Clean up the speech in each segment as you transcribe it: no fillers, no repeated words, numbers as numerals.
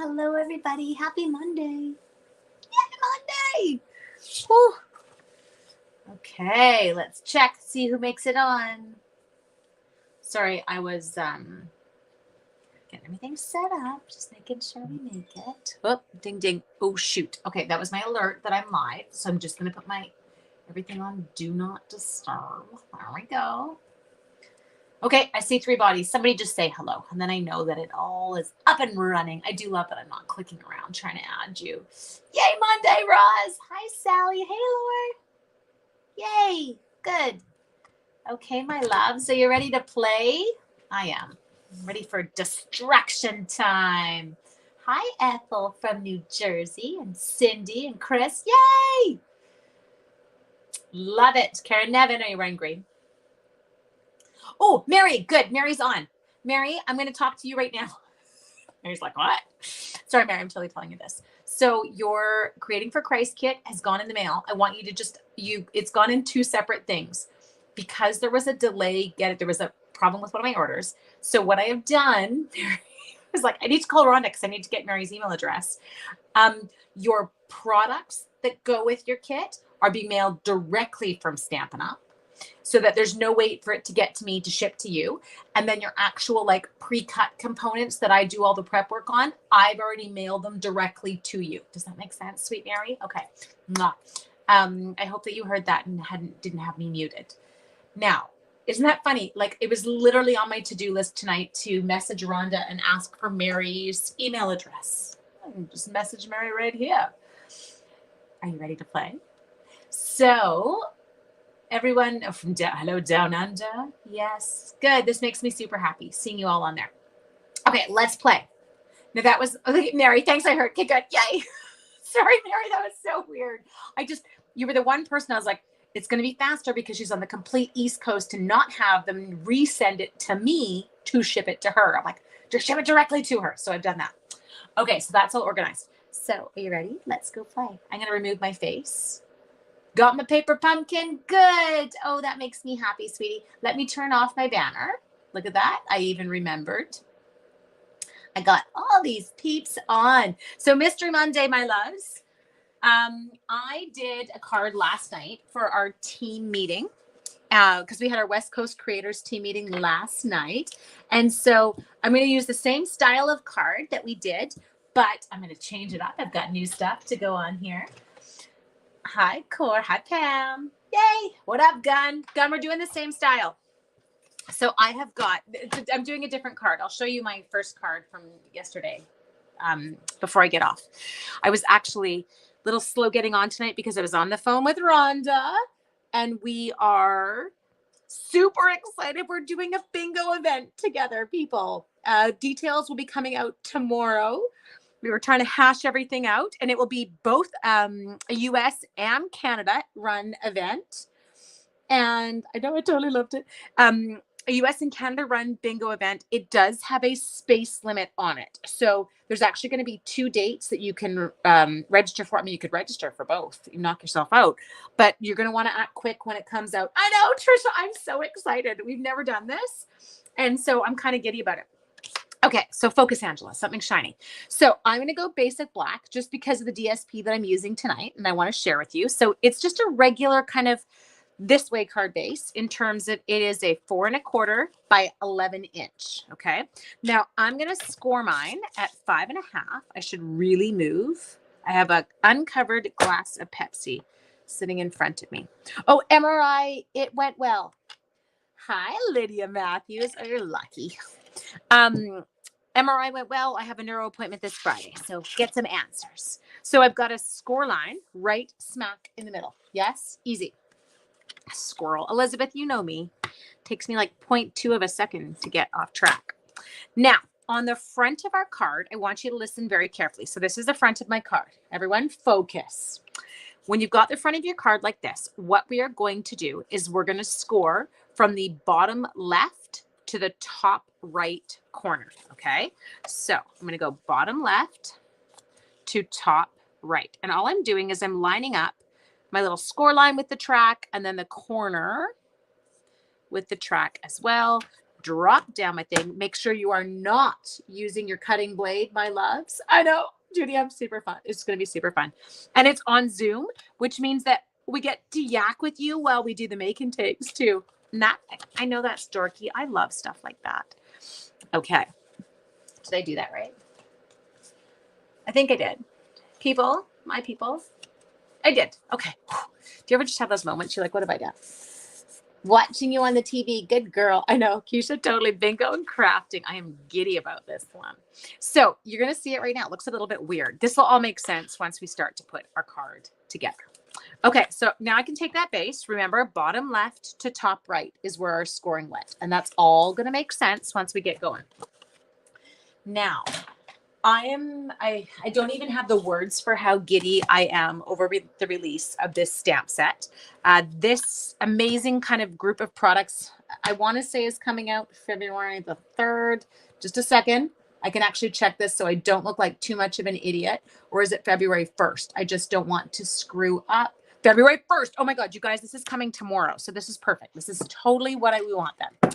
Hello, everybody. Happy Monday. Yay, Monday. Whew. Okay, let's check, see who makes it on. Sorry, I was getting everything set up, just making sure we make it. Oh, ding, ding. Oh, shoot. Okay, that was my alert that I'm live. So I'm just going to put everything on Do Not Disturb. There we go. Okay, I see 3 bodies. Somebody just say hello, and then I know that it all is up and running. I do love that I'm not clicking around trying to add you. Yay, Monday, Roz. Hi, Sally. Hey, Laura. Yay, good. Okay, my love. So you're ready to play? I am. I'm ready for distraction time. Hi, Ethel from New Jersey, and Cindy and Chris. Yay! Love it. Karen Nevin, are you wearing green? Oh, Mary, good. Mary's on. Mary, I'm going to talk to you right now. Mary's like, what? Sorry, Mary, I'm totally telling you this. So your Creating for Christ kit has gone in the mail. I want you to it's gone in 2 separate things because there was a delay. There was a problem with one of my orders. So what I have done, Mary was like, I need to call Rhonda because I need to get Mary's email address. Your products that go with your kit are being mailed directly from Stampin' Up, so that there's no wait for it to get to me to ship to you. And then your actual pre-cut components that I do all the prep work on, I've already mailed them directly to you. Does that make sense, sweet Mary? Okay. I hope that you heard that and didn't have me muted. Now, isn't that funny? It was literally on my to-do list tonight to message Rhonda and ask for Mary's email address. Just message Mary right here. Are you ready to play? So everyone from hello down under. Yes, good. This makes me super happy seeing you all on there. Okay, let's play. Now that was Mary. Thanks, I heard. Okay, good. Yay. Sorry, Mary, that was so weird. You were the one person I was like, it's going to be faster because she's on the complete East Coast to not have them resend it to me to ship it to her. I'm like, just ship it directly to her. So I've done that. Okay, so that's all organized. So are you ready? Let's go play. I'm going to remove my face. Got my paper pumpkin. Good. Oh, that makes me happy, sweetie. Let me turn off my banner. Look at that. I even remembered. I got all these peeps on. So Mystery Monday, my loves. I did a card last night for our team meeting because we had our West Coast Creators team meeting last night. And so I'm going to use the same style of card that we did, but I'm going to change it up. I've got new stuff to go on here. Hi, Core. Hi, Pam. Yay. What up, Gun? Gun, we're doing the same style. So I'm doing a different card. I'll show you my first card from yesterday before I get off. I was actually a little slow getting on tonight because I was on the phone with Rhonda, and we are super excited. We're doing a bingo event together, people. Details will be coming out tomorrow. We were trying to hash everything out, and it will be both a US and Canada run event. And I know I totally loved it. A US and Canada run bingo event. It does have a space limit on it. So there's actually going to be 2 dates that you can register for. I mean, you could register for both. You knock yourself out, but you're going to want to act quick when it comes out. I know, Trisha, I'm so excited. We've never done this. And so I'm kind of giddy about it. Okay, so focus, Angela, something shiny. So I'm going to go basic black just because of the DSP that I'm using tonight, and I want to share with you. So it's just a regular kind of this way card base in terms of it is a 4 1/4 by 11 inch. Okay, now I'm going to score mine at 5 1/2. I should really move. I have an uncovered glass of Pepsi sitting in front of me. Oh, MRI, it went well. Hi, Lydia Matthews. Oh, you're lucky. MRI went well. I have a neuro appointment this Friday, so get some answers. So I've got a score line right smack in the middle. Yes, easy. Squirrel. Elizabeth, you know me. Takes me 0.2 of a second to get off track. Now, on the front of our card, I want you to listen very carefully. So this is the front of my card. Everyone focus. When you've got the front of your card like this, what we are going to do is we're going to score from the bottom left to the top right corner. Okay. So I'm going to go bottom left to top right. And all I'm doing is I'm lining up my little score line with the track and then the corner with the track as well. drop down my thing. Make sure you are not using your cutting blade, my loves. I know, Judy, I'm super fun. It's going to be super fun. And it's on Zoom, which means that we get to yak with you while we do the make and takes too. And that, I know that's dorky. I love stuff like that. Okay. Did I do that right? I think I did. People, my people, I did. Okay. Do you ever just have those moments? You're like, what have I done? Watching you on the TV. Good girl. I know. Keisha, totally. Bingo and crafting. I am giddy about this one. So you're going to see it right now. It looks a little bit weird. This will all make sense once we start to put our card together. Okay. So now I can take that base. Remember, bottom left to top right is where our scoring went. And that's all going to make sense once we get going. Now, I don't even have the words for how giddy I am over the release of this stamp set. This amazing kind of group of products, I want to say is coming out February the 3rd. Just a second. I can actually check this so I don't look like too much of an idiot. Or is it February 1st? I just don't want to screw up. February 1st. Oh my God, you guys, this is coming tomorrow. So this is perfect. This is totally what we want then.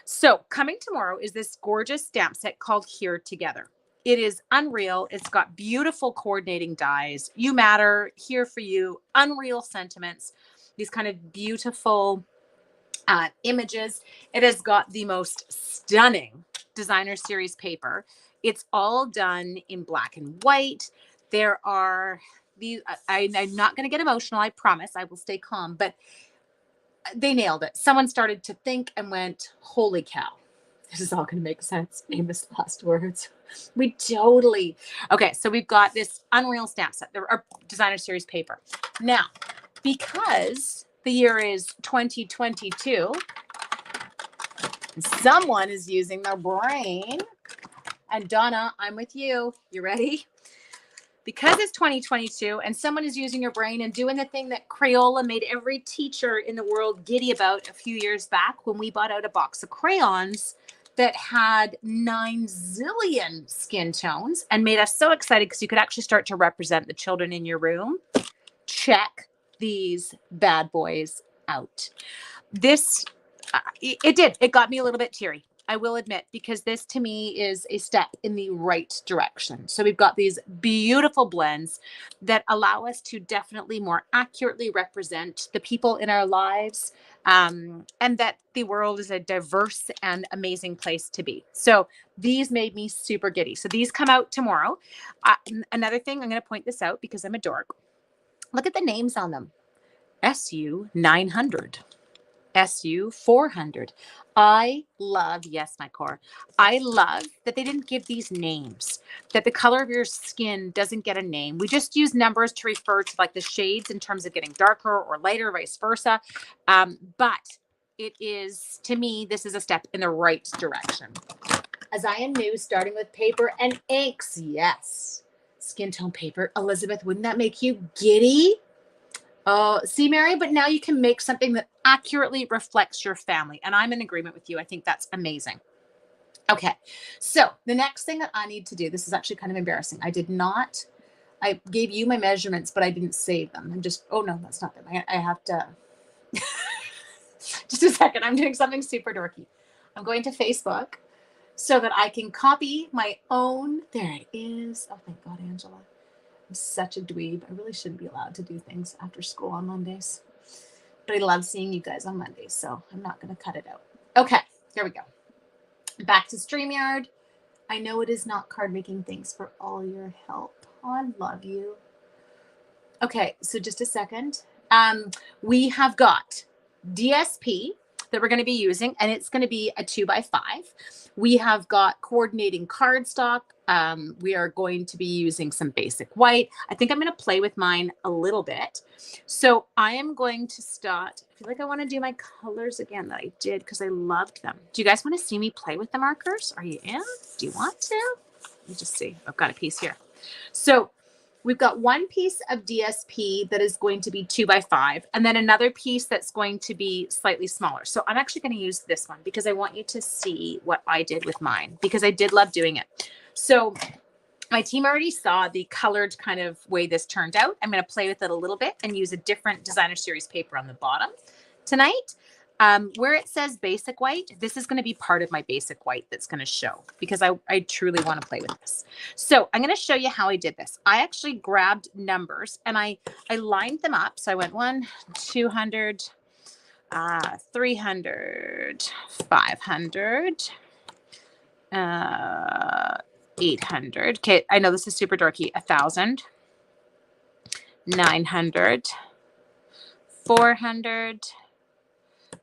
So coming tomorrow is this gorgeous stamp set called Here Together. It is unreal. It's got beautiful coordinating dies. You matter, here for you, unreal sentiments, these kind of beautiful images. It has got the most stunning designer series paper. It's all done in black and white. There are these, I'm not going to get emotional. I promise I will stay calm, but they nailed it. Someone started to think and went, holy cow. This is all going to make sense. Famous last words. We totally. Okay, so we've got this unreal stamp set. There are designer series paper. Now, because the year is 2022, someone is using their brain. And Donna, I'm with you. You ready? Because it's 2022 and someone is using your brain and doing the thing that Crayola made every teacher in the world giddy about a few years back when we bought out a box of crayons that had 9 zillion skin tones and made us so excited because you could actually start to represent the children in your room. Check these bad boys out. This, it did. It got me a little bit teary, I will admit, because this to me is a step in the right direction. So we've got these beautiful blends that allow us to definitely more accurately represent the people in our lives, and that the world is a diverse and amazing place to be. So these made me super giddy. So these come out tomorrow. Another thing, I'm going to point this out because I'm a dork. Look at the names on them. SU 900. SU 400. I love, yes, my core. I love that they didn't give these names, that the color of your skin doesn't get a name. We just use numbers to refer to like the shades in terms of getting darker or lighter, vice versa. But it is, to me, this is a step in the right direction. As I am new, starting with paper and inks. Yes. Skin tone paper. Elizabeth, wouldn't that make you giddy? Oh, see, Mary, but now you can make something that accurately reflects your family. And I'm in agreement with you. I think that's amazing. Okay. So the next thing that I need to do, this is actually kind of embarrassing. I gave you my measurements, but I didn't save them. I'm just, oh no, that's not them. I have to, just a second. I'm doing something super dorky. I'm going to Facebook so that I can copy my own. There it is. Oh, thank God, Angela. I'm such a dweeb. I really shouldn't be allowed to do things after school on Mondays. But I love seeing you guys on Mondays, so I'm not going to cut it out. Okay, here we go. Back to StreamYard. I know it is not card making. Thanks for all your help. Oh, I love you. Okay, so just a second. We have got DSP that we're going to be using, and it's going to be a 2x5. We have got coordinating cardstock. We are going to be using some basic white. I think I'm going to play with mine a little bit. So I am going to start. I feel like I want to do my colors again that I did because I loved them. Do you guys want to see me play with the markers? Are you in? Do you want to? Let me just see. I've got a piece here. So we've got one piece of DSP that is going to be 2x5, and then another piece that's going to be slightly smaller. So I'm actually going to use this one because I want you to see what I did with mine because I did love doing it. So my team already saw the colored kind of way this turned out. I'm going to play with it a little bit and use a different designer series paper on the bottom tonight. Where it says basic white, this is going to be part of my basic white that's going to show because I truly want to play with this. So I'm going to show you how I did this. I actually grabbed numbers and I lined them up. So I went 1, 200, 300, 500, 800. Okay, I know this is super dorky. 1,000, 900, 400,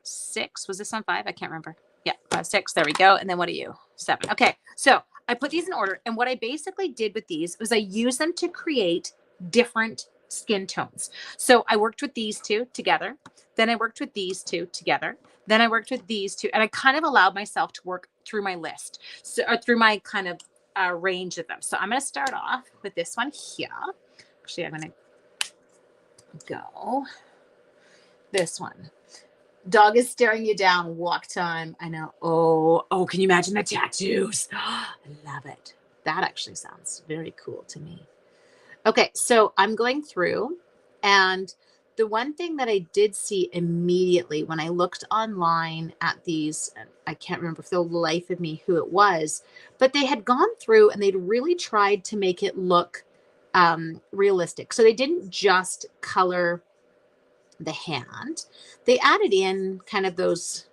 6. Was this on 5? I can't remember. Yeah, 5, 6. There we go. And then what are you? 7. Okay, so I put these in order. And what I basically did with these was I used them to create different skin tones. So I worked with these two together. Then I worked with these two together. Then I worked with these two. And I kind of allowed myself to work through my list. So, or through my kind of range of them. So I'm going to start off with this one here. Actually, I'm going to go this one. Dog is staring you down. Walk time. I know. Oh, can you imagine the tattoos? I love it. That actually sounds very cool to me. Okay, so I'm going through, and the one thing that I did see immediately when I looked online at these, I can't remember for the life of me who it was, but they had gone through and they'd really tried to make it look realistic. So they didn't just color the hand. They added in kind of those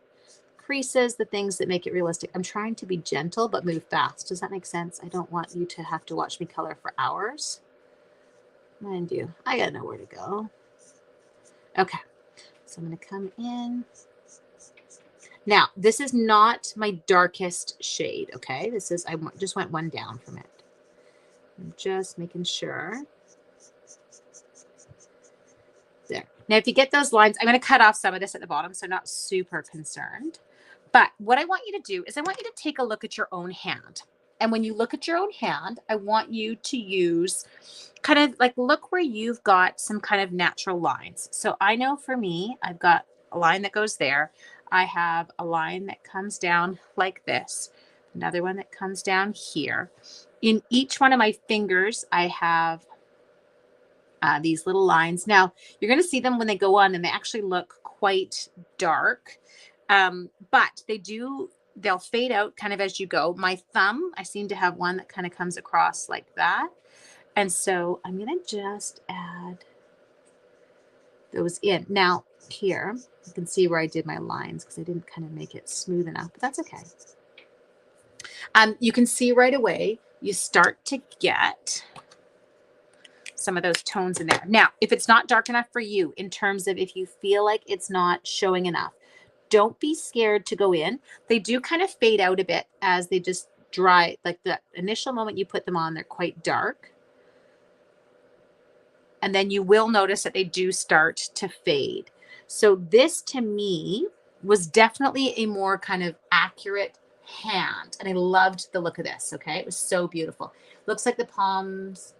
creases, the things that make it realistic. I'm trying to be gentle, but move fast. Does that make sense? I don't want you to have to watch me color for hours. Mind you, I gotta know where to go. Okay, so I'm gonna come in. Now, this is not my darkest shade, okay? This is, I just went one down from it. I'm just making sure. There. Now, if you get those lines, I'm going to cut off some of this at the bottom, so I'm not super concerned. But what I want you to do is I want you to take a look at your own hand. And when you look at your own hand, I want you to use kind of like look where you've got some kind of natural lines. So I know for me, I've got a line that goes there. I have a line that comes down like this. Another one that comes down here. In each one of my fingers, I have these little lines. Now, you're going to see them when they go on, and they actually look quite dark. But they'll fade out kind of as you go. My thumb, I seem to have one that kind of comes across like that. And so I'm going to just add those in. Now, here, you can see where I did my lines because I didn't kind of make it smooth enough, but that's okay. You can see right away, you start to get some of those tones in there. Now, if it's not dark enough for you, in terms of if you feel like it's not showing enough, don't be scared to go in. They do kind of fade out a bit as they just dry. Like the initial moment you put them on, they're quite dark. And then you will notice that they do start to fade. So this to me was definitely a more kind of accurate hand. And I loved the look of this, okay? It was so beautiful. Looks like the palms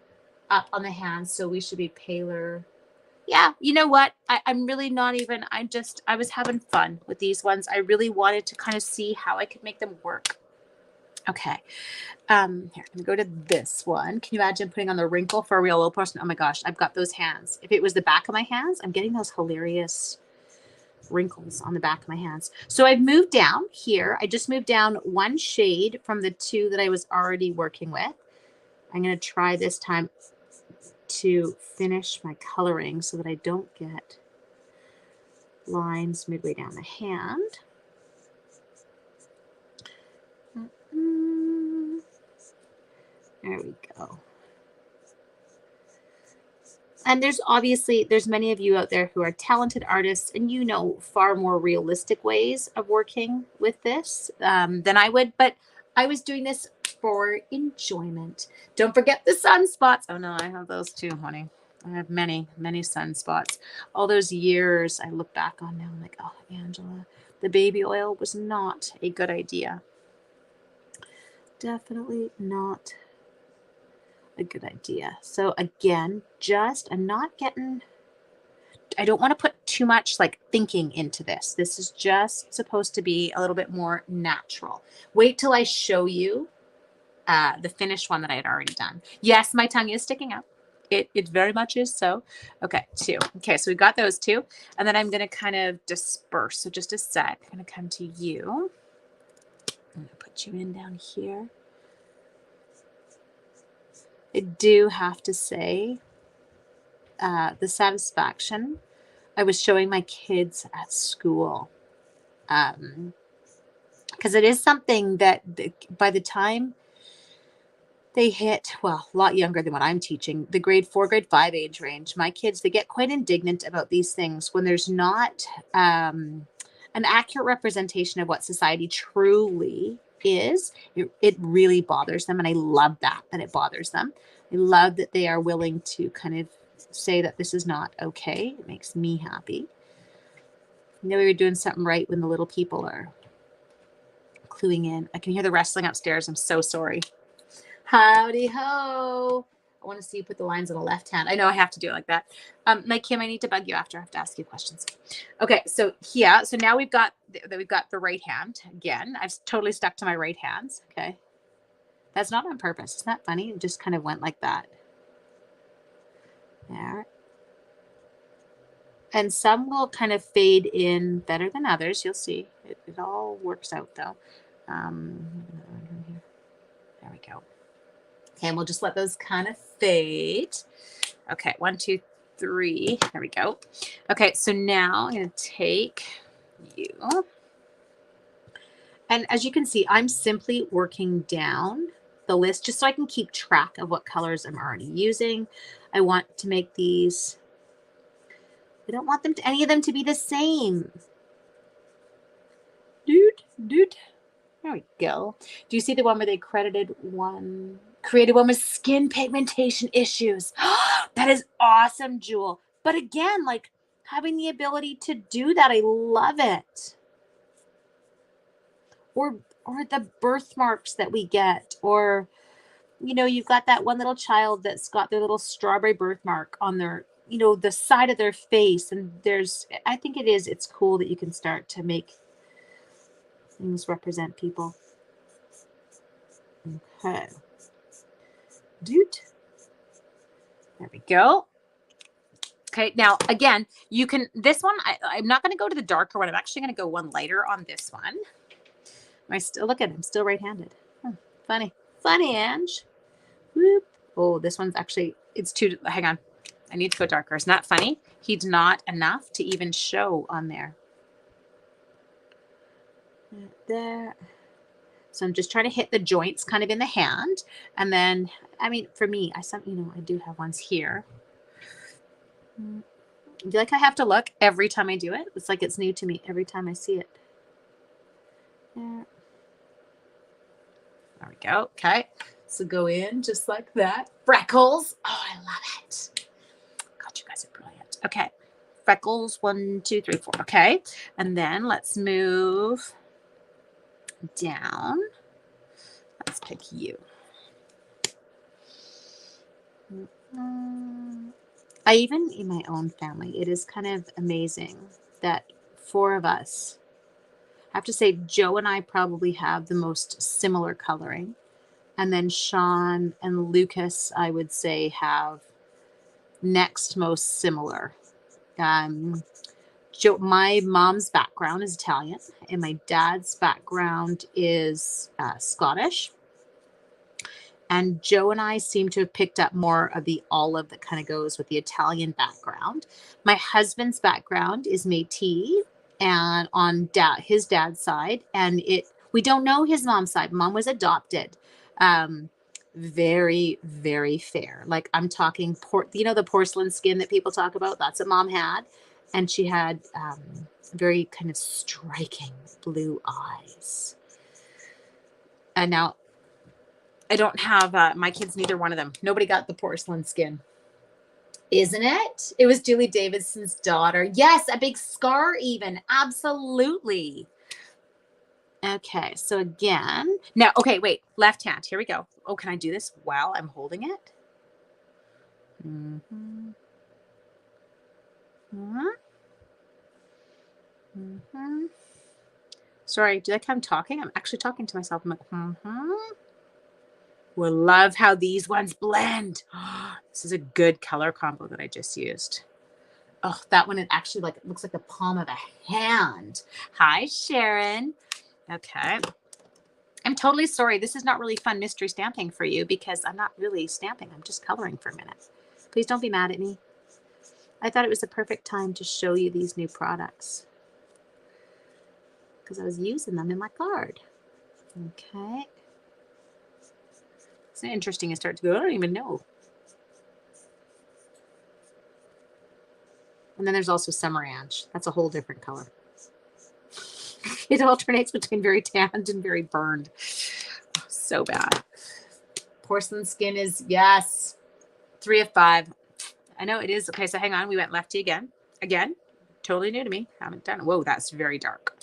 up on the hands, so we should be paler. Yeah, you know what? I'm really not even, I was having fun with these ones. I really wanted to kind of see how I could make them work. Okay. Here, I'm gonna go to this one. Can you imagine putting on the wrinkle for a real old person? Oh my gosh, I've got those hands. If it was the back of my hands, I'm getting those hilarious wrinkles on the back of my hands. So I've moved down here. I just moved down one shade from the two that I was already working with. I'm going to try this time to finish my coloring so that I don't get lines midway down the hand. There we go. And there's many of you out there who are talented artists, and you know far more realistic ways of working with this than I would, but I was doing this for enjoyment. Don't forget the sunspots. Oh no, I have those too, honey. I have many, many sunspots. All those years I look back on now, I'm like, oh, Angela, the baby oil was not a good idea. Definitely not a good idea. So again, I don't want to put too much like thinking into this. This is just supposed to be a little bit more natural. Wait till I show you the finished one that I had already done. Yes, my tongue is sticking out. It very much is so. Okay, 2. Okay, so we got those 2. And then I'm going to kind of disperse. So just a sec. I'm going to come to you. I'm going to put you in down here. I do have to say, the satisfaction I was showing my kids at school. Because it is something that by the time they hit, well, a lot younger than what I'm teaching, the grade 4, grade 5 age range, my kids, they get quite indignant about these things when there's not an accurate representation of what society truly is. It really bothers them. And I love that it bothers them. I love that they are willing to kind of say that this is not okay. It makes me happy. You know, we were doing something right when the little people are cluing in. I can hear the wrestling upstairs. I'm so sorry. Howdy ho. I want to see you put the lines on the left hand. I know I have to do it like that. Mike Kim, I need to bug you after. I have to ask you questions. Okay, so yeah, so now we've got the right hand again. I've totally stuck to my right hands. Okay, that's not on purpose. Isn't that funny? It just kind of went like that. There. And some will kind of fade in better than others. You'll see. It all works out though. There we go. Okay, and we'll just let those kind of fade. Okay, 1, 2, 3. There we go. Okay, so now I'm going to take you. And as you can see, I'm simply working down the list just so I can keep track of what colors I'm already using. I want to make these, I don't want any of them to be the same. Dude. There we go. Do you see the one where they created one with skin pigmentation issues? That is awesome, Jewel. But again, like having the ability to do that, I love it. Or the birthmarks that we get, or, you know, you've got that one little child that's got their little strawberry birthmark on their, you know, the side of their face. And I think it's cool that you can start to make things represent people. Okay. Dude. There we go. Okay, now again, you can, this one, I'm not going to go to the darker one. I'm actually going to go one lighter on this one. Look at him, still right-handed. Funny, Ange. Whoop. Oh, this one's actually, it's too, hang on. I need to go darker. Isn't that funny? He's not enough to even show on there. There. So I'm just trying to hit the joints kind of in the hand. And then, I mean, for me, I do have ones here. Do you like I have to look every time I do it? It's like it's new to me every time I see it. There we go. Okay. So go in just like that. Freckles. Oh, I love it. God, you guys are brilliant. Okay. Freckles. 1, 2, 3, 4. Okay. And then let's move down. Let's pick you. Even in my own family, it is kind of amazing that 4 of us, I have to say Joe and I probably have the most similar coloring. And then Sean and Lucas, I would say, have next most similar. Joe, my mom's background is Italian and my dad's background is Scottish. And Joe and I seem to have picked up more of the olive that kind of goes with the Italian background. My husband's background is Métis and on his dad's side. And we don't know his mom's side. Mom was adopted. Very, very fair. Like I'm talking, the porcelain skin that people talk about? That's what Mom had. And she had very kind of striking blue eyes. And now, I don't have my kids, neither one of them. Nobody got the porcelain skin. Isn't it? It was Julie Davidson's daughter. Yes, a big scar even. Absolutely. Okay, so again. Now, okay, wait. Left hand. Here we go. Oh, can I do this while I'm holding it? Mm-hmm. Mm-hmm. Mm-hmm. Sorry, do you like how I'm talking? I'm actually talking to myself. I'm like, mm-hmm. We'll love how these ones blend. This is a good color combo that I just used. Oh, that one, it actually like, it looks like the palm of a hand. Hi, Sharon. Okay. I'm totally sorry. This is not really fun mystery stamping for you because I'm not really stamping. I'm just coloring for a minute. Please don't be mad at me. I thought it was the perfect time to show you these new products because I was using them in my card. Okay. It's interesting. I start to go, I don't even know. And then there's also Summerange. That's a whole different color. It alternates between very tanned and very burned. Oh, so bad. Porcelain skin is, yes, 3 of 5. I know it is. Okay, so hang on. We went lefty again. Again, totally new to me. Haven't done it. Whoa, that's very dark.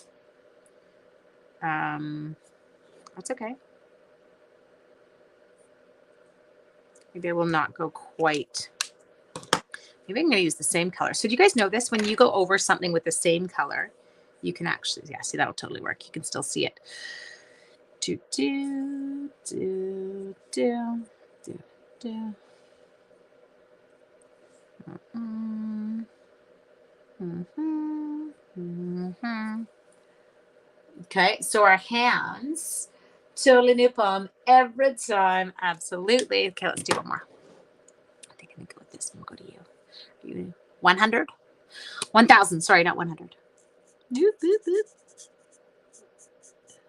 That's okay. Maybe I will not go quite. Maybe I'm going to use the same color. So do you guys know this? When you go over something with the same color, you can actually, yeah, see, that'll totally work. You can still see it. Do, do, do, do, do, do. Mm-hmm. Mm-hmm. Mm-hmm. Okay, so our hands, totally new palm every time. Absolutely. Okay, let's do one more. I think I'm going to go with this one. We'll go to you. 100? 1,000. Sorry, not 100. Boop, boop, boop.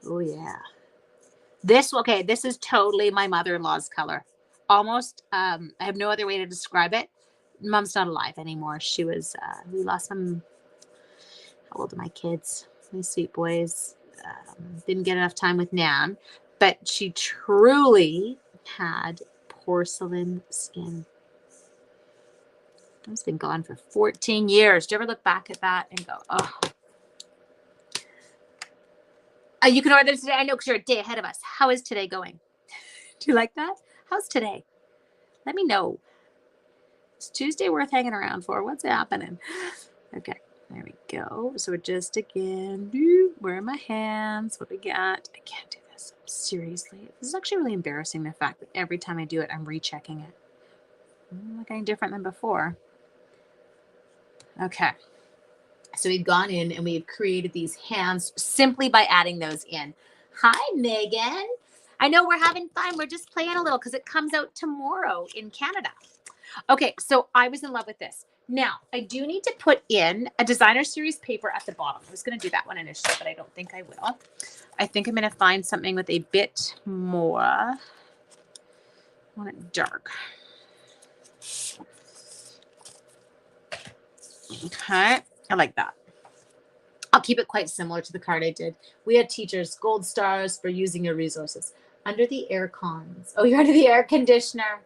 Oh, yeah. This is totally my mother-in-law's color. Almost, I have no other way to describe it. Mom's not alive anymore. She was, we lost them. How old are my kids? My sweet boys. Didn't get enough time with Nan, but she truly had porcelain skin. It's been gone for 14 years. Do you ever look back at that and go, oh. You can order this today. I know because you're a day ahead of us. How is today going? Do you like that? How's today? Let me know. Is Tuesday worth hanging around for? What's happening? Okay, there we go. So we're just again, where are my hands? What we got? I can't do this. Seriously. This is actually really embarrassing, the fact that every time I do it, I'm rechecking it. I'm like any different than before. Okay. So we've gone in and we've created these hands simply by adding those in. Hi, Megan. I know we're having fun. We're just playing a little because it comes out tomorrow in Canada. Okay, so I was in love with this. Now, I do need to put in a designer series paper at the bottom. I was going to do that one initially, but I don't think I will. I think I'm going to find something with a bit more. I want it dark. Okay, I like that. I'll keep it quite similar to the card I did. We had teachers, gold stars for using your resources. Under the air cons. Oh, you're under the air conditioner.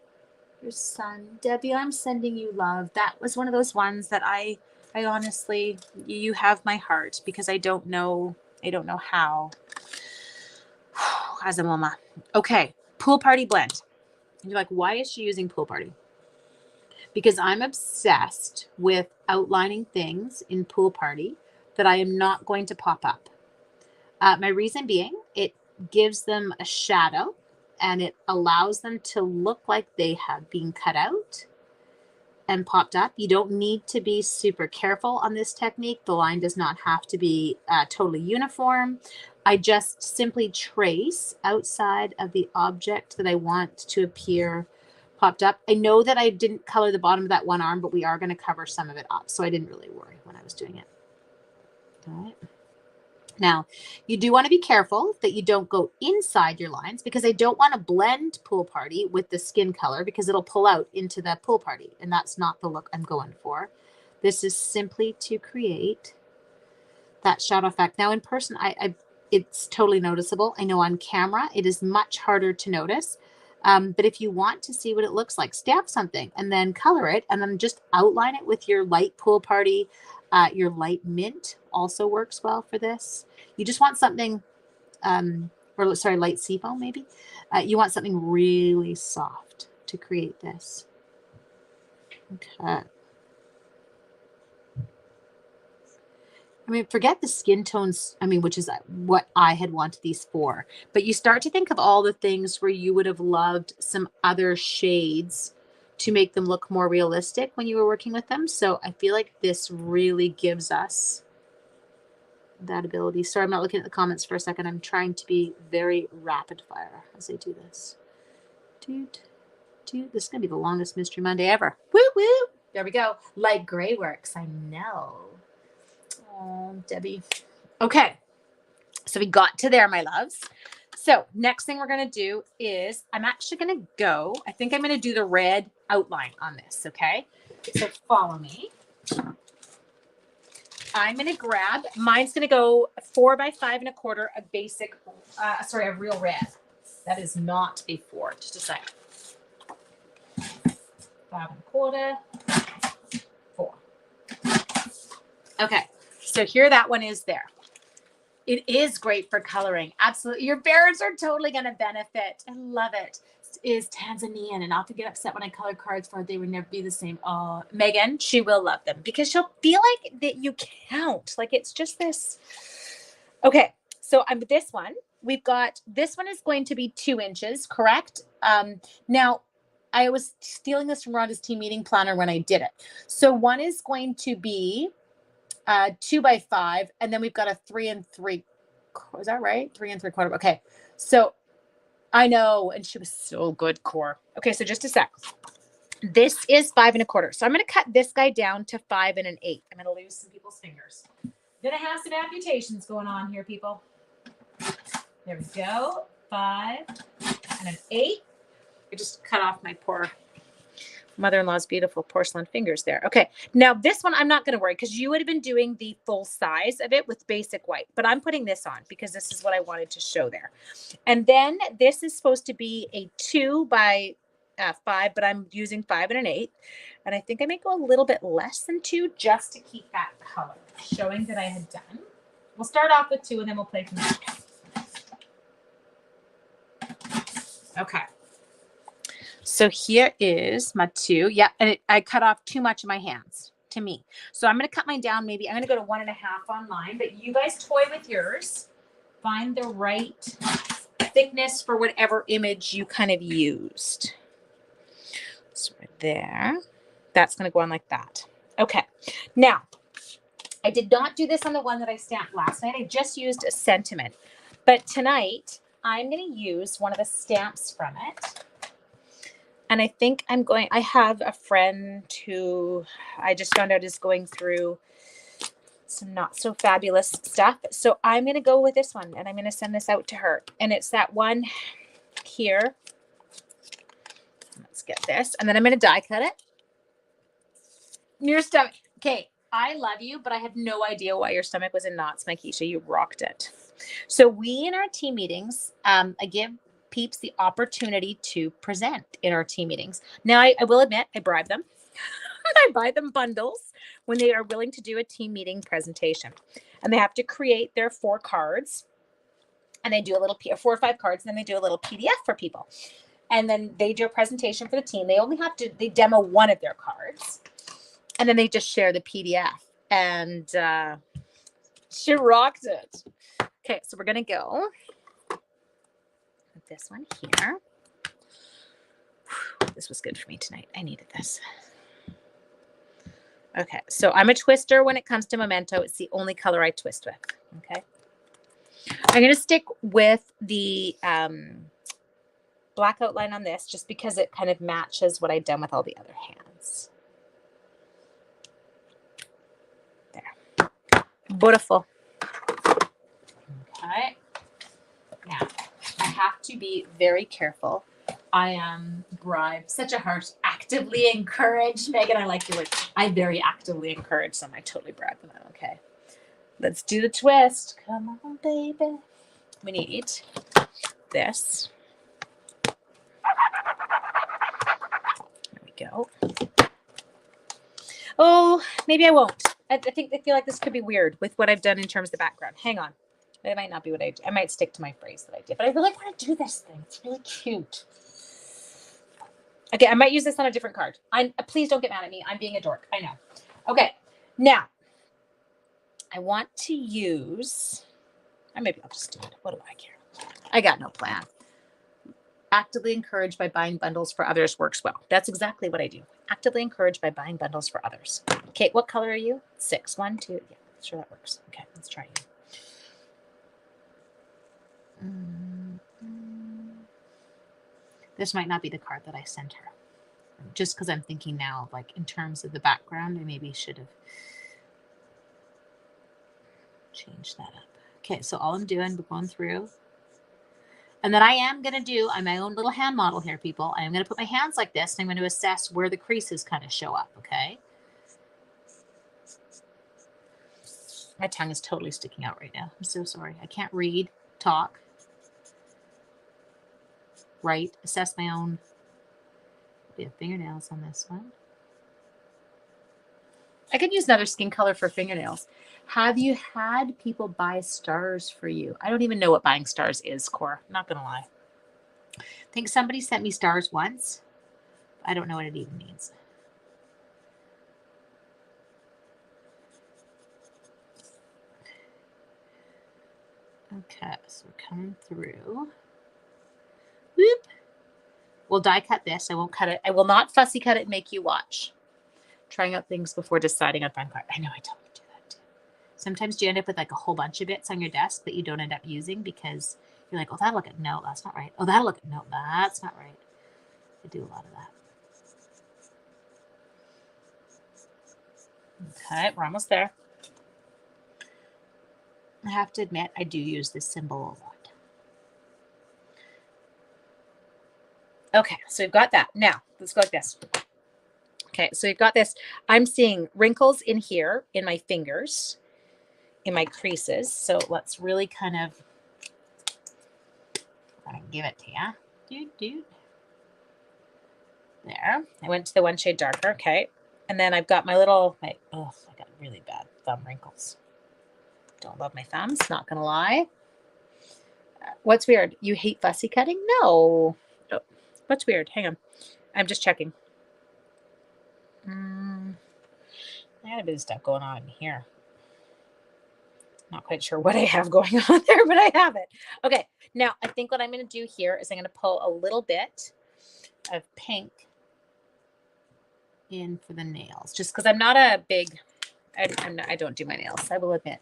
Your son, Debbie, I'm sending you love. That was one of those ones that I honestly, you have my heart because I don't know how. As a mama. Okay, pool party blend. And you're like, why is she using pool party? Because I'm obsessed with outlining things in pool party that I am not going to pop up. My reason being, it gives them a shadow and it allows them to look like they have been cut out and popped up. You don't need to be super careful on this technique. The line does not have to be totally uniform. I just simply trace outside of the object that I want to appear popped up. I know that I didn't color the bottom of that one arm, but we are going to cover some of it up. So I didn't really worry when I was doing it. All right. Now, you do want to be careful that you don't go inside your lines because I don't want to blend pool party with the skin color because it'll pull out into the pool party. And that's not the look I'm going for. This is simply to create that shadow effect. Now in person, it's totally noticeable. I know on camera, it is much harder to notice. But if you want to see what it looks like, stamp something and then color it and then just outline it with your light pool party. Your light mint also works well for this. You just want something, light seafoam maybe. You want something really soft to create this. Okay. I mean, forget the skin tones, which is what I had wanted these for. But you start to think of all the things where you would have loved some other shades to make them look more realistic when you were working with them. So I feel like this really gives us that ability. Sorry, I'm not looking at the comments for a second. I'm trying to be very rapid fire as I do this. This is going to be the longest Mystery Monday ever. Woo, woo. There we go. Light gray works. I know. Oh, Debbie. Okay. So we got to there, my loves. So next thing we're going to do is I'm actually going to go. I think I'm going to do the red outline on this. Okay. So follow me. I'm going to grab, mine's going to go 4 by 5 1/4, a basic, a real red. That is not a 4. Just a second. 5 1/4, 4. Okay. So here that one is there. It is great for coloring. Absolutely. Your parents are totally going to benefit. I love it. Is Tanzanian, and I'll have to get upset when I color cards for it. They would never be the same. Oh, Megan, she will love them because she'll feel like that you count. Like it's just this. Okay, so I'm with this one. We've got, this one is going to be 2 inches, correct? Now, I was stealing this from Rhonda's team meeting planner when I did it. So one is going to be 2 by 5, and then we've got a 3 3/4. Is that right? 3 3/4. Okay, so I know, and she was so good, Core. Okay, so just a sec. This is 5 1/4. So I'm going to cut this guy down to 5 1/8. I'm going to lose some people's fingers. Going to have some amputations going on here, people. There we go. 5 1/8. I just cut off my poor mother-in-law's beautiful porcelain fingers there. Okay, now this one I'm not going to worry because you would have been doing the full size of it with basic white, but I'm putting this on because this is what I wanted to show there. And then this is supposed to be a 2 by 5, but I'm using 5 1/8, and I think I may go a little bit less than 2 just to keep that color, showing that I had done. We'll start off with 2 and then we'll play from there. Okay. So here is my 2. Yeah, and I cut off too much of my hands to me. So I'm going to cut mine down. Maybe I'm going to go to 1 1/2 on mine, but you guys toy with yours. Find the right thickness for whatever image you kind of used. So right there, that's going to go on like that. Okay. Now, I did not do this on the one that I stamped last night. I just used a sentiment, but tonight I'm going to use one of the stamps from it. And I think I have a friend who I just found out is going through some not so fabulous stuff. So I'm going to go with this one and I'm going to send this out to her. And it's that one here. Let's get this. And then I'm going to die cut it. Your stomach. Okay. I love you, but I have no idea why your stomach was in knots, Makeisha. You rocked it. So we in our team meetings, I give peeps the opportunity to present in our team meetings. Now, I will admit, I bribe them. I buy them bundles when they are willing to do a team meeting presentation. And they have to create their 4 cards. And they do a little, 4 or 5 cards, and then they do a little PDF for people. And then they do a presentation for the team. They only have to, they demo one of their cards. And then they just share the PDF. And she rocked it. Okay, so we're going to go with this one here. This was good for me tonight. I needed this. Okay, so I'm a twister when it comes to Memento. It's the only color I twist with. Okay. I'm going to stick with the black outline on this just because it kind of matches what I've done with all the other hands. There. Beautiful. Okay. Now, I have to be very careful. I am bribed. Such a harsh, actively encouraged. Megan, I like your word. I very actively encourage them. I totally bribe them. Okay. Let's do the twist. Come on, baby. We need this. There we go. Oh, maybe I won't. I feel like this could be weird with what I've done in terms of the background. Hang on. It might not be what I do. I might stick to my phrase that I did, but I really want to do this thing. It's really cute. Okay, I might use this on a different card. Please don't get mad at me. I'm being a dork. I know. Okay, now I want to use, or maybe I'll just do it. What do I care? I got no plan. Actively encouraged by buying bundles for others works well. That's exactly what I do. Actively encouraged by buying bundles for others. Okay, what color are you? 6. 1, 2. Yeah, sure that works. Okay, let's try you. This might not be the card that I sent her. Just because I'm thinking now, like in terms of the background, I maybe should have changed that up. Okay, so all I'm doing, we're going through. And then I am going to do, I'm my own little hand model here, people. I am going to put my hands like this, and I'm going to assess where the creases kind of show up, okay? My tongue is totally sticking out right now. I'm so sorry. I can't read, talk, write, assess my own. We have fingernails on this one. I could use another skin color for fingernails. Have you had people buy stars for you? I don't even know what buying stars is, Cor. Not going to lie. I think somebody sent me stars once. I don't know what it even means. Okay, so we're coming through. Whoop. We'll die cut this. I won't cut it. I will not fussy cut it and make you watch. Trying out things before deciding on fine part. I know I totally do that too. Sometimes you end up with like a whole bunch of bits on your desk that you don't end up using because you're like, oh, that'll look good. No, that's not right. Oh, that'll look good. No, that's not right. I do a lot of that. Okay, we're almost there. I have to admit, I do use this symbol a lot. Okay, so we've got that. Now, let's go like this. Okay, so we've got this. I'm seeing wrinkles in here, in my fingers, in my creases. So let's really kind of, I'm gonna give it to you. There. I went to the one shade darker. Okay. And then I've got my little, I got really bad thumb wrinkles. Don't love my thumbs, not gonna lie. What's weird? You hate fussy cutting? No. Oh, what's weird? Hang on. I'm just checking. I got a bit of stuff going on here. Not quite sure what I have going on there, but I have it. Okay. Now, I think what I'm going to do here is I'm going to pull a little bit of pink in for the nails, just because I'm not a big, I don't do my nails, I will admit.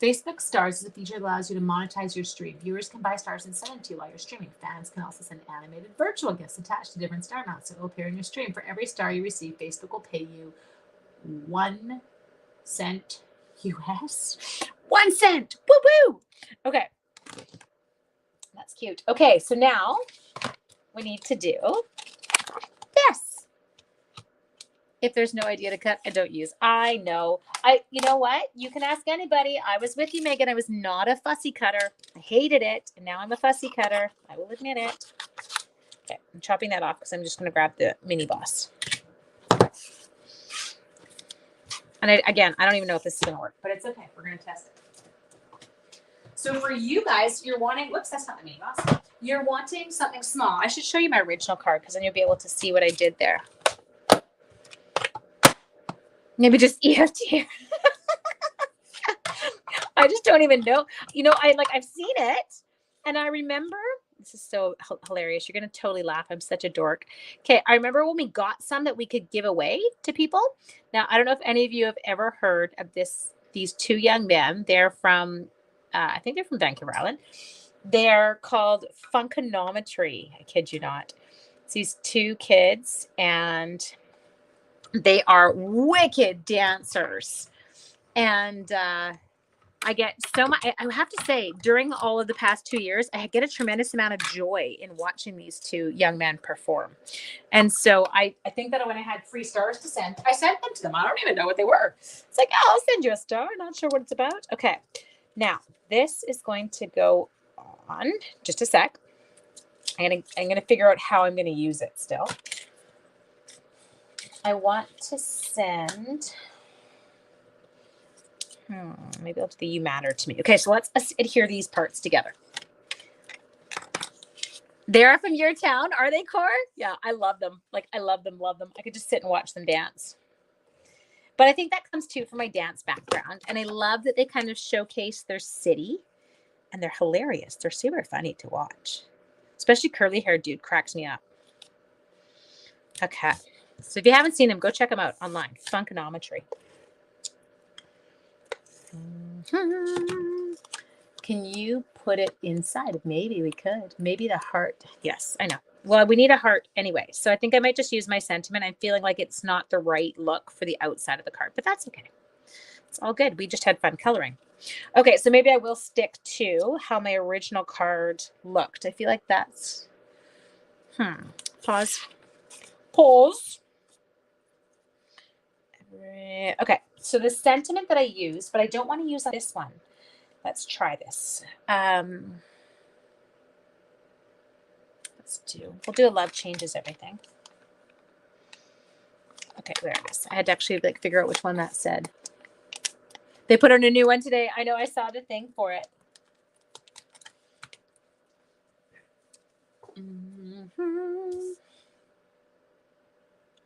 Facebook Stars is a feature that allows you to monetize your stream. Viewers can buy stars and send them to you while you're streaming. Fans can also send animated virtual gifts attached to different star amounts that will appear in your stream. For every star you receive, Facebook will pay you 1 cent US. 1 cent. Woo woo. Okay. That's cute. Okay, so now we need to do this. If there's no idea to cut, I don't use. I know. You know what? You can ask anybody. I was with you, Megan. I was not a fussy cutter. I hated it. And now I'm a fussy cutter. I will admit it. Okay, I'm chopping that off because I'm just going to grab the mini boss. And again, I don't even know if this is going to work, but it's okay. We're going to test it. So for you guys, you're wanting, whoops, that's not the mini boss. You're wanting something small. I should show you my original card because then you'll be able to see what I did there. Maybe just EFT. I just don't even know. You know, I've seen it and I remember, this is so hilarious. You're going to totally laugh. I'm such a dork. Okay. I remember when we got some that we could give away to people. Now, I don't know if any of you have ever heard of these two young men. They're from, I think they're from Vancouver Island. They're called Funkonometry. I kid you not. It's these two kids and they are wicked dancers. And I get so much, I have to say, during all of the past 2 years, I get a tremendous amount of joy in watching these two young men perform. And so I think that when I had free stars to send, I sent them to them. I don't even know what they were. It's like, oh, I'll send you a star. Not sure what it's about. Okay. Now, this is going to go on. Just a sec. I'm gonna figure out how I'm going to use it still. I want to send, maybe I'll do the You Matter to Me. Okay, so let's adhere these parts together. They're from your town, are they, Cor? Yeah, I love them. Like, I love them, love them. I could just sit and watch them dance. But I think that comes too from my dance background. And I love that they kind of showcase their city. And they're hilarious. They're super funny to watch. Especially curly hair dude cracks me up. Okay. So if you haven't seen him, go check him out online. Funkonometry. Can you put it inside? Maybe we could. Maybe the heart. Yes, I know. Well, we need a heart anyway. So I think I might just use my sentiment. I'm feeling like it's not the right look for the outside of the card, but that's okay. It's all good. We just had fun coloring. Okay, so maybe I will stick to how my original card looked. I feel like that's... Pause. Pause. Okay, so the sentiment that I use, but I don't want to use this one. Let's try this. We'll do a love changes everything. Okay, there it is. I had to actually like figure out which one that said. They put on a new one today. I know, I saw the thing for it.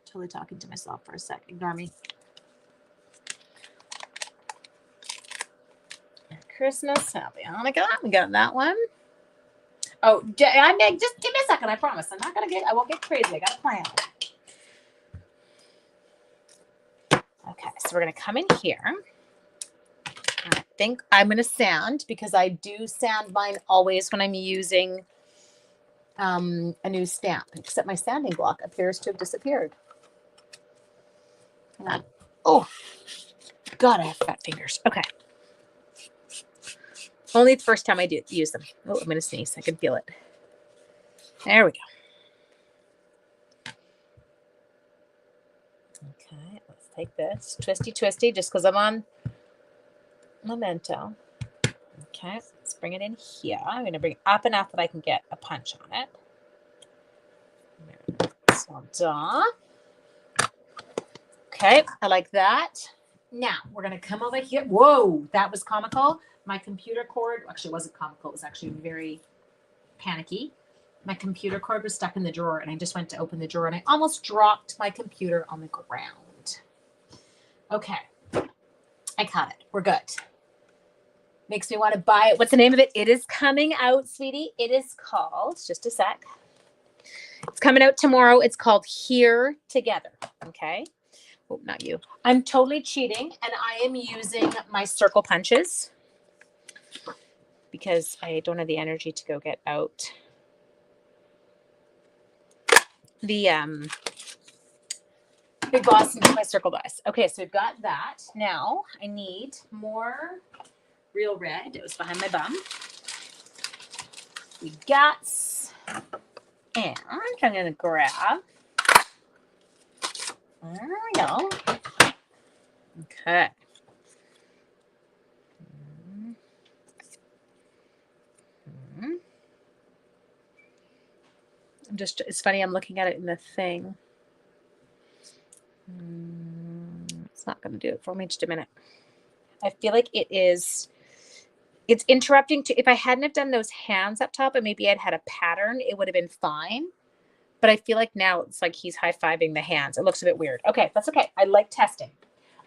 Totally talking to myself for a sec. Ignore me. Christmas, happy Hanukkah. We got that one. Oh, just give me a second. I promise. I won't get crazy. I got a plan. Okay, so we're gonna come in here. I think I'm gonna sand because I do sand mine always when I'm using a new stamp, except my sanding block appears to have disappeared. Hang on. Oh, God, I have fat fingers. Okay. Only the first time I use them. Oh, I'm going to sneeze. I can feel it. There we go. Okay, let's take this. Twisty, just because I'm on Memento. Okay, let's bring it in here. I'm going to bring it up enough that I can get a punch on it. Okay, I like that. Now, we're going to come over here. Whoa, that was comical. My computer cord, actually it wasn't comical. It was actually very panicky. My computer cord was stuck in the drawer, and I just went to open the drawer, and I almost dropped my computer on the ground. Okay, I caught it. We're good. Makes me want to buy it. What's the name of it? It is coming out, sweetie. It is called, just a sec. It's coming out tomorrow. It's called Here Together. Okay. Oh, not you. I'm totally cheating, and I am using my circle punches because I don't have the energy to go get out the Big Boss and my circle dice. Okay, so we've got that. Now I need more real red. It was behind my bum. We got, and I'm going to grab. There we go. Okay. It's funny, I'm looking at it in the thing. It's not going to do it for me. Just a minute. I feel like it's interrupting if I hadn't have done those hands up top and maybe I'd had a pattern, it would have been fine. But I feel like now it's like he's high-fiving the hands. It looks a bit weird. Okay, that's okay. I like testing.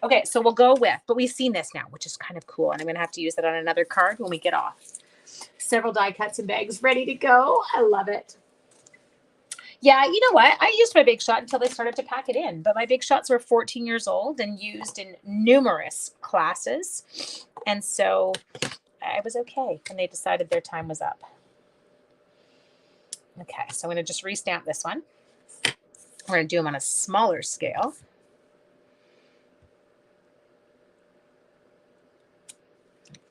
Okay, so we'll go with, but we've seen this now, which is kind of cool. And I'm going to have to use it on another card when we get off. Several die cuts and bags ready to go. I love it. Yeah, you know what? I used my Big Shot until they started to pack it in. But my Big Shots were 14 years old and used in numerous classes. And so I was okay when they decided their time was up. Okay, so I'm going to just restamp this one. We're going to do them on a smaller scale.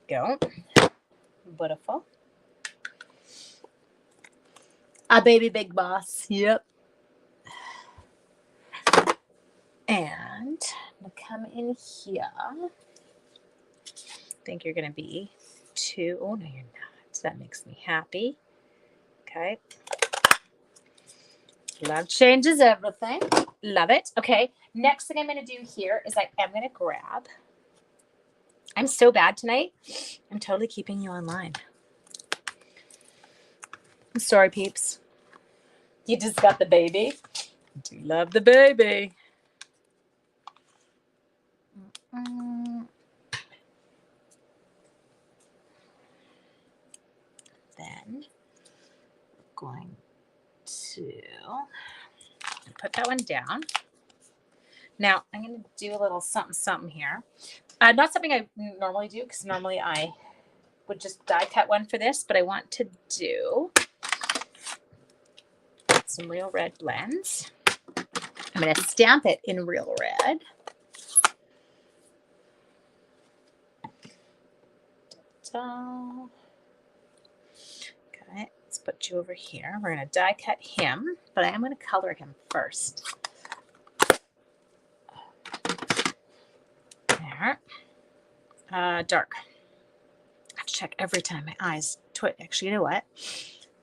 Go. Beautiful. A baby Big Boss. Yep. And I'm going to come in here. I think you're going to be 2. Oh, no, you're not. That makes me happy. Okay. Love changes everything. Love it. Okay. Next thing I'm going to do here is I am going to grab. I'm so bad tonight. I'm totally keeping you online. I'm sorry, peeps. You just got the baby. I do love the baby. Then going to put that one down. Now I'm going to do a little something here. Not something I normally do, because normally I would just die cut one for this, but I want to do some real red blends. I'm going to stamp it in real red. Okay, let's put you over here. We're going to die cut him, but I am going to color him first. There. Dark. I have to check every time my eyes twitch. Actually, you know what?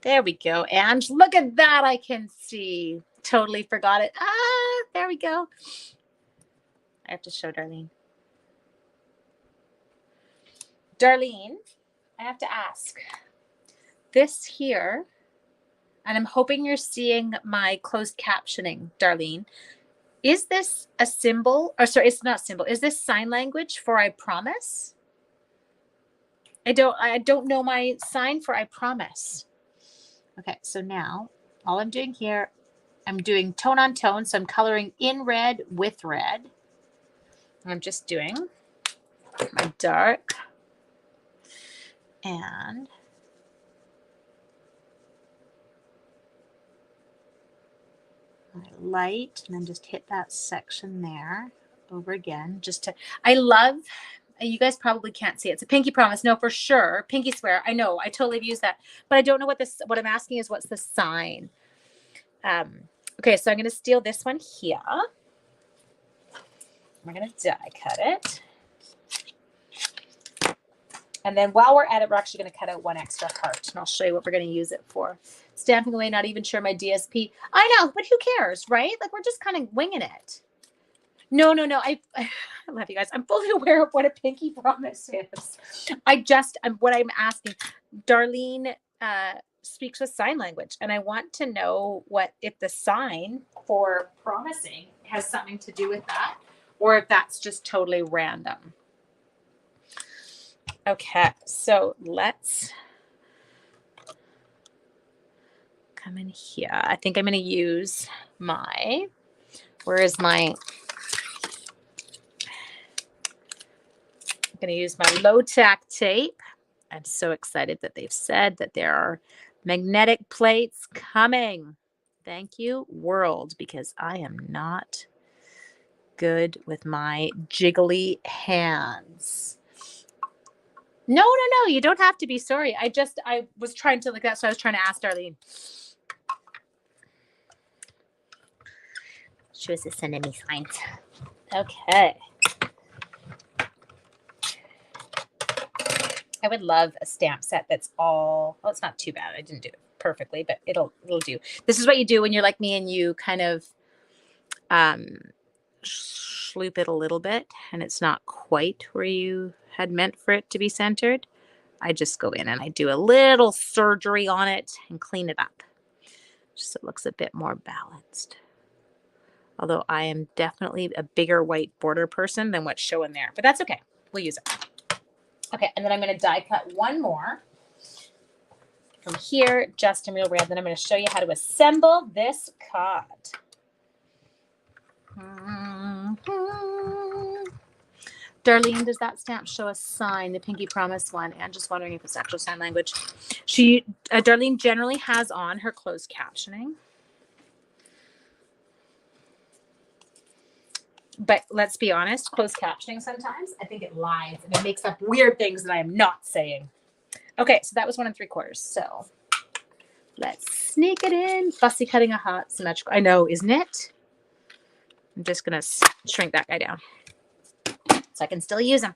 There we go. And look at that. I can see. Totally forgot it. There we go. I have to show Darlene. Darlene, I have to ask. This here, and I'm hoping you're seeing my closed captioning, Darlene. Is this a symbol? Or sorry, it's not symbol. Is this sign language for I promise? I don't know my sign for I promise. Okay, so now all I'm doing here, I'm doing tone on tone. So I'm coloring in red with red. I'm just doing my dark and my light, and then just hit that section there over again. Just to, I love, you guys probably can't see it. It's a pinky promise. No, for sure. Pinky swear. I know. I totally have used that, but I don't know what I'm asking is what's the sign? Okay, so I'm going to steal this one here. We're going to die cut it. And then while we're at it, we're actually going to cut out one extra heart, and I'll show you what we're going to use it for. Stamping away, not even sure my DSP. I know, but who cares, right? Like, we're just kind of winging it. No. I love you guys. I'm fully aware of what a pinky promise is. What I'm asking, Darlene speaks with sign language, and I want to know if the sign for promising has something to do with that, or if that's just totally random. Okay, so let's come in here. I think I'm going to use where is my, I'm going to use my low-tack tape. I'm so excited that they've said that there are magnetic plates coming. Thank you, world, because I am not good with my jiggly hands. No. You don't have to be sorry. I was trying to like that. So I was trying to ask Darlene. She was just sending me signs. Okay. I would love a stamp set that's all, well, it's not too bad. I didn't do it perfectly, but it'll do. This is what you do when you're like me and you kind of sloop it a little bit and it's not quite where you had meant for it to be centered. I just go in and I do a little surgery on it and clean it up just so it looks a bit more balanced. Although I am definitely a bigger white border person than what's showing there, but that's okay. We'll use it. Okay, and then I'm going to die cut one more from here, just in real red. Then I'm going to show you how to assemble this card. Darlene, does that stamp show a sign, the pinky promise one? And just wondering if it's actual sign language. Darlene generally has on her closed captioning. But let's be honest, closed captioning sometimes, I think it lies and it makes up weird things that I am not saying. Okay, so that was 1 3/4. So let's sneak it in. Fussy cutting a heart, symmetrical. I know, isn't it? I'm just going to shrink that guy down so I can still use him.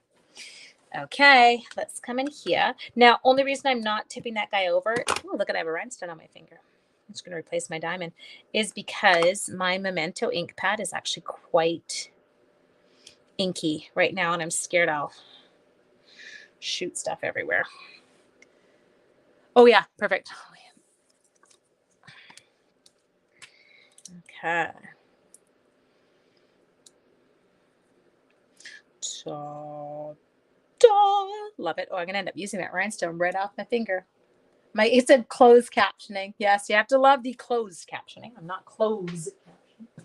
Okay, let's come in here. Now, only reason I'm not tipping that guy over, oh, look at I have a rhinestone on my finger. I'm just going to replace my diamond, is because my Memento ink pad is actually quite inky right now, and I'm scared I'll shoot stuff everywhere. Oh, yeah, perfect. Okay. So, love it. Oh, I'm going to end up using that rhinestone right off my finger. It said closed captioning. Yes, you have to love the closed captioning. I'm not closed captioning.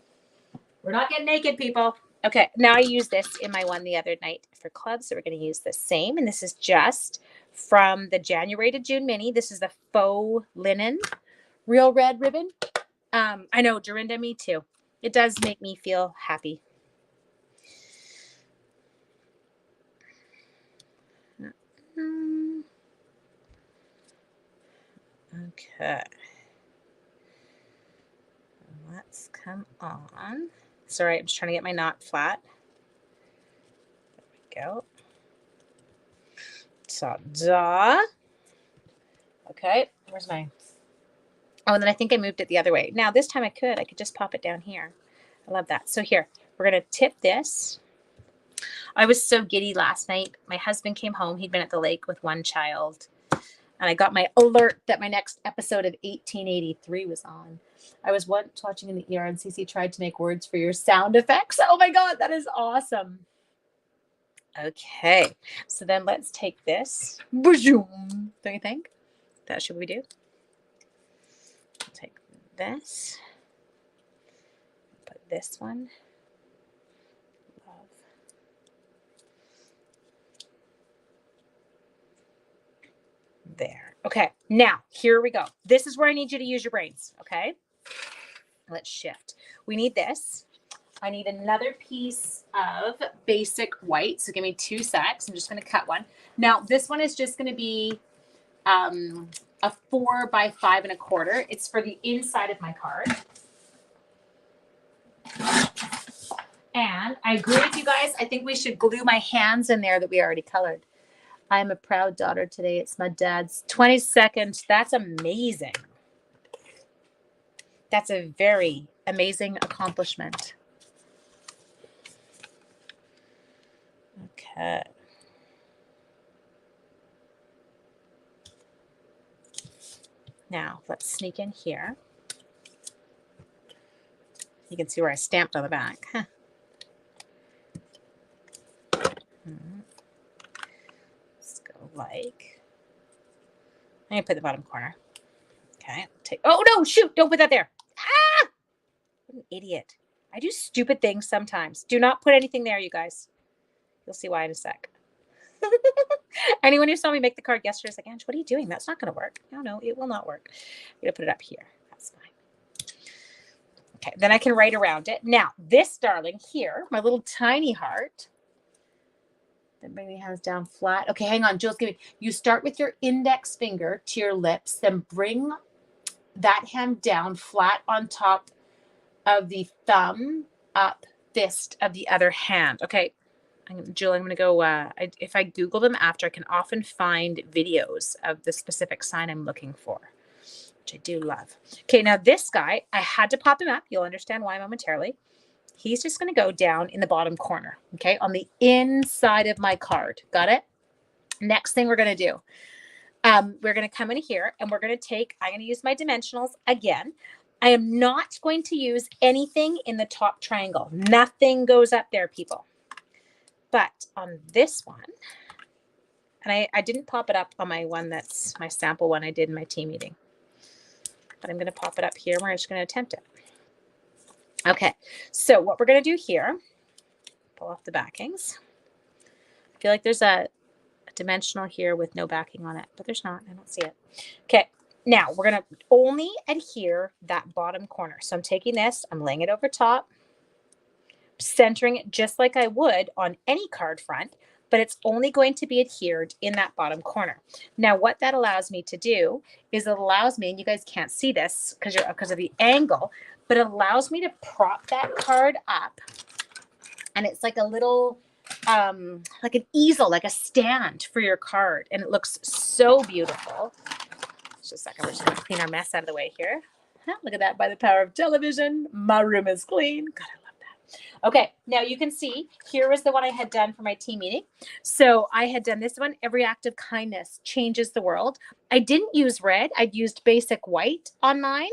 We're not getting naked, people. Okay, now I used this in my one the other night for clubs, so we're going to use the same. And this is just from the January to June mini. This is the faux linen real red ribbon. I know, Dorinda, me too. It does make me feel happy. Okay. Let's come on. Sorry, I'm just trying to get my knot flat. There we go. Ta-da. Okay, where's my... Oh, and then I think I moved it the other way. Now, this time I could just pop it down here. I love that. So here, we're going to tip this. I was so giddy last night. My husband came home. He'd been at the lake with one child. And I got my alert that my next episode of 1883 was on. I was once watching in the ER and Cece tried to make words for your sound effects. Oh my God, that is awesome. Okay, so then let's take this. Don't you think? That should we do? Take this. Put this one. Love. There. Okay, now here we go. This is where I need you to use your brains. Okay, let's shift. We need this. I need another piece of basic white. So give me 2 secs. I'm just going to cut one. Now this one is just going to be a 4 by 5 1/4. It's for the inside of my card. And I agree with you guys. I think we should glue my hands in there that we already colored. I'm a proud daughter today. It's my dad's 22nd. That's amazing. That's a very amazing accomplishment. Okay. Now let's sneak in here. You can see where I stamped on the back. Huh. Let's go like. I'm gonna put the bottom corner. Okay. Oh no! Shoot! Don't put that there. Ah! What an idiot! I do stupid things sometimes. Do not put anything there, you guys. You'll see why in a sec. Anyone who saw me make the card yesterday is like, Ange, what are you doing? That's not going to work. No, it will not work. I'm going to put it up here. That's fine. Okay, then I can write around it. Now, this darling here, my little tiny heart, then bring the hands down flat. Okay, hang on. Jill's giving. You start with your index finger to your lips, then bring that hand down flat on top of the thumb, up fist of the other hand. Okay. Jill, I'm going to go, if I Google them after, I can often find videos of the specific sign I'm looking for, which I do love. Okay, now this guy, I had to pop him up. You'll understand why momentarily. He's just going to go down in the bottom corner, okay, on the inside of my card. Got it? Next thing we're going to do, we're going to come in here and we're going to take, I'm going to use my dimensionals again. I am not going to use anything in the top triangle. Nothing goes up there, people. But on this one, and I didn't pop it up on my one that's my sample one I did in my team meeting. But I'm going to pop it up here. We're just going to attempt it. Okay, so what we're going to do here, pull off the backings. I feel like there's a dimensional here with no backing on it, but there's not. I don't see it. Okay, now we're going to only adhere that bottom corner. So I'm taking this, I'm laying it over top, centering it just like I would on any card front, but it's only going to be adhered in that bottom corner. Now, what that allows me to do is it allows me, and you guys can't see this because of the angle, but it allows me to prop that card up. And it's like a little, like an easel, like a stand for your card. And it looks so beautiful. Just a second, we're just going to clean our mess out of the way here. Look at that, by the power of television. My room is clean. God, I love that. Okay, now you can see here was the one I had done for my team meeting. So I had done this one, every act of kindness changes the world. I didn't use red. I'd used basic white on mine.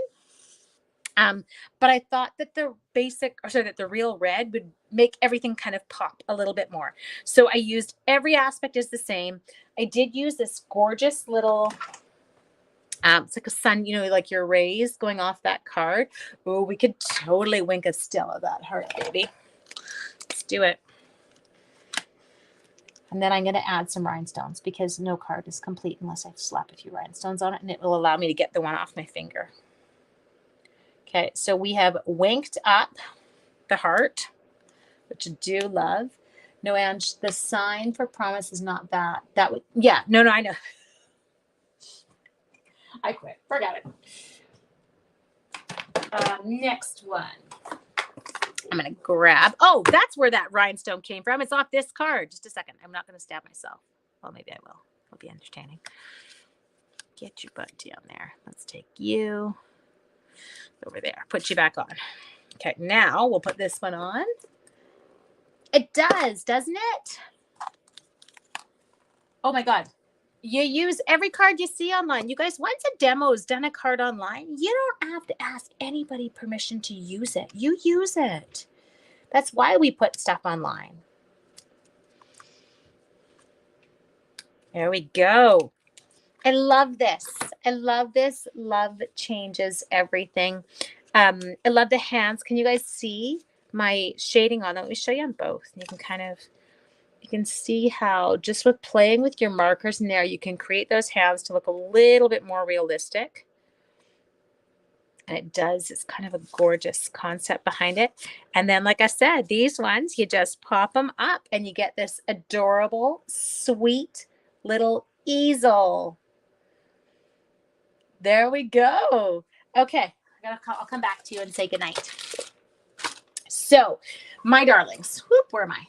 But I thought that the real red would make everything kind of pop a little bit more. So I used every aspect is the same. I did use this gorgeous little It's like a sun, you know, like your rays going off that card. Oh, we could totally wink a still of that heart, baby. Let's do it. And then I'm going to add some rhinestones because no card is complete unless I slap a few rhinestones on it, and it will allow me to get the one off my finger. Okay, so we have winked up the heart, which I do love. No, Ange, the sign for promise is not that. That would, yeah, no, I know. I quit. Forget it. Next one. I'm going to grab. Oh, that's where that rhinestone came from. It's off this card. Just a second. I'm not going to stab myself. Well, maybe I will. It'll be entertaining. Get your butt down there. Let's take you over there. Put you back on. Okay, now we'll put this one on. It does, doesn't it? Oh my God. You use every card you see online. You guys, once a demo's done a card online, you don't have to ask anybody permission to use it. You use it. That's why we put stuff online. There we go. I love this. I love this. Love changes everything. I love the hands. Can you guys see my shading on them? Let me show you on both. You can kind of, you can see how just with playing with your markers in there, you can create those hands to look a little bit more realistic. And it does, it's kind of a gorgeous concept behind it. And then, like I said, these ones, you just pop them up and you get this adorable, sweet little easel. There we go. Okay, I'll come back to you and say goodnight. So, my darlings, where am I?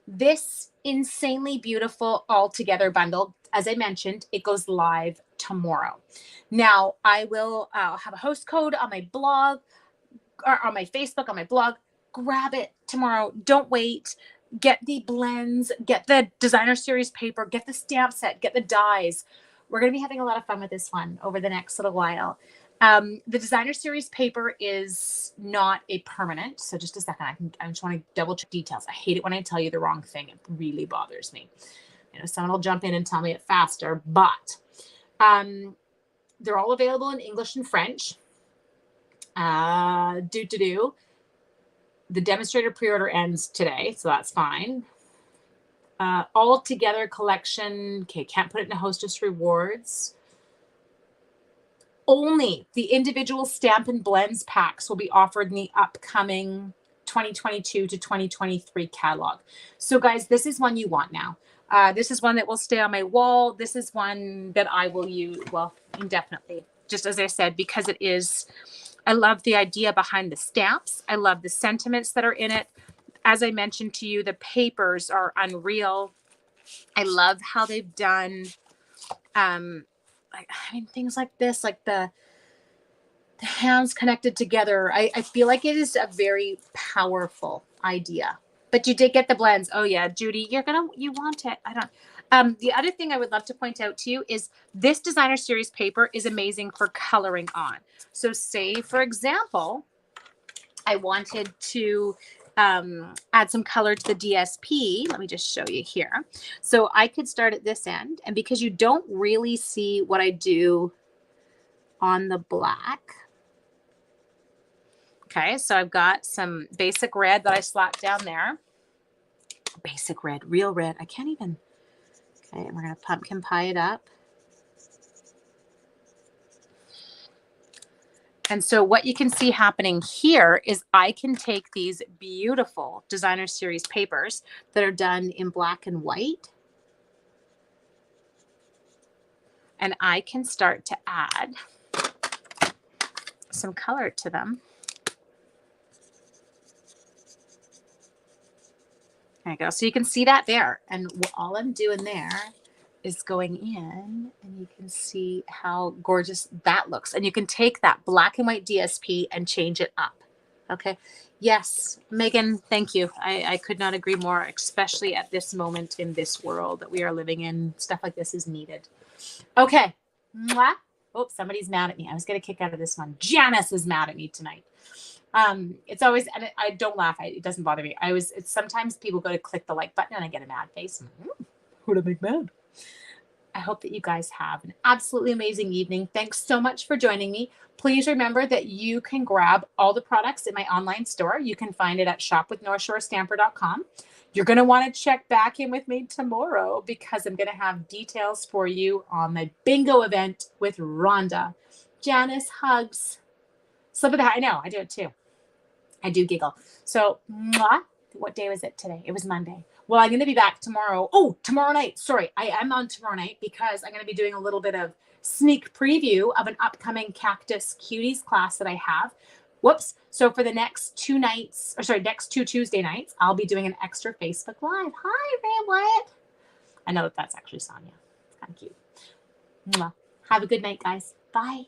This insanely beautiful all-together bundle, as I mentioned, it goes live tomorrow. Now, I will have a host code on my blog, or on my Facebook, on my blog. Grab it tomorrow. Don't wait. Get the blends, get the designer series paper, get the stamp set, get the dies. We're going to be having a lot of fun with this one over the next little while. The designer series paper is not a permanent. So just a second, I just want to double check details. I hate it when I tell you the wrong thing. It really bothers me. You know, someone will jump in and tell me it faster, but they're all available in English and French. The demonstrator pre-order ends today, so that's fine. All together collection. Okay, can't put it in a hostess rewards. Only the individual stamp and blends packs will be offered in the upcoming 2022 to 2023 catalog. So guys, this is one you want now. This is one that will stay on my wall. This is one that I will use, well, indefinitely. Just as I said, because it is, I love the idea behind the stamps. I love the sentiments that are in it. As I mentioned to you, the papers are unreal. I love how they've done, things like this, like the hands connected together. I feel like it is a very powerful idea. But you did get the blends. Oh yeah, Judy, you want it. I don't. The other thing I would love to point out to you is this designer series paper is amazing for coloring on. So say, for example, I wanted to add some color to the DSP. Let me just show you here. So I could start at this end, and because you don't really see what I do on the black. Okay, so I've got some basic red that I slapped down there. Basic red, real red. I can't even. Okay, and we're going to pumpkin pie it up. And so what you can see happening here is I can take these beautiful designer series papers that are done in black and white, and I can start to add some color to them. There you go. So you can see that there. And all I'm doing there is going in, and you can see how gorgeous that looks. And you can take that black and white DSP and change it up. Okay. Yes, Megan, thank you. I could not agree more, especially at this moment in this world that we are living in. Stuff like this is needed. Okay. Mwah. Oh, somebody's mad at me. I was going to kick out of this one. Janice is mad at me tonight. It's always, and I don't laugh. It doesn't bother me. It's sometimes people go to click the like button and I get a mad face. Who to make mad? I hope that you guys have an absolutely amazing evening. Thanks so much for joining me. Please remember that you can grab all the products in my online store. You can find it at shopwithnorthshorestamper.com. You're going to want to check back in with me tomorrow because I'm going to have details for you on the bingo event with Rhonda. Janice, hugs. Slip of the hat. I know, I do it too. I do giggle. So, mwah. What day was it today? It was Monday. Well, I'm going to be back tomorrow. Oh, tomorrow night. Sorry, I am on tomorrow night because I'm going to be doing a little bit of sneak preview of an upcoming Cactus Cuties class that I have. Whoops. So for the next next two Tuesday nights, I'll be doing an extra Facebook Live. Hi, Ramlet. I know that's actually Sonia. It's kind of cute. Mwah. Have a good night, guys. Bye.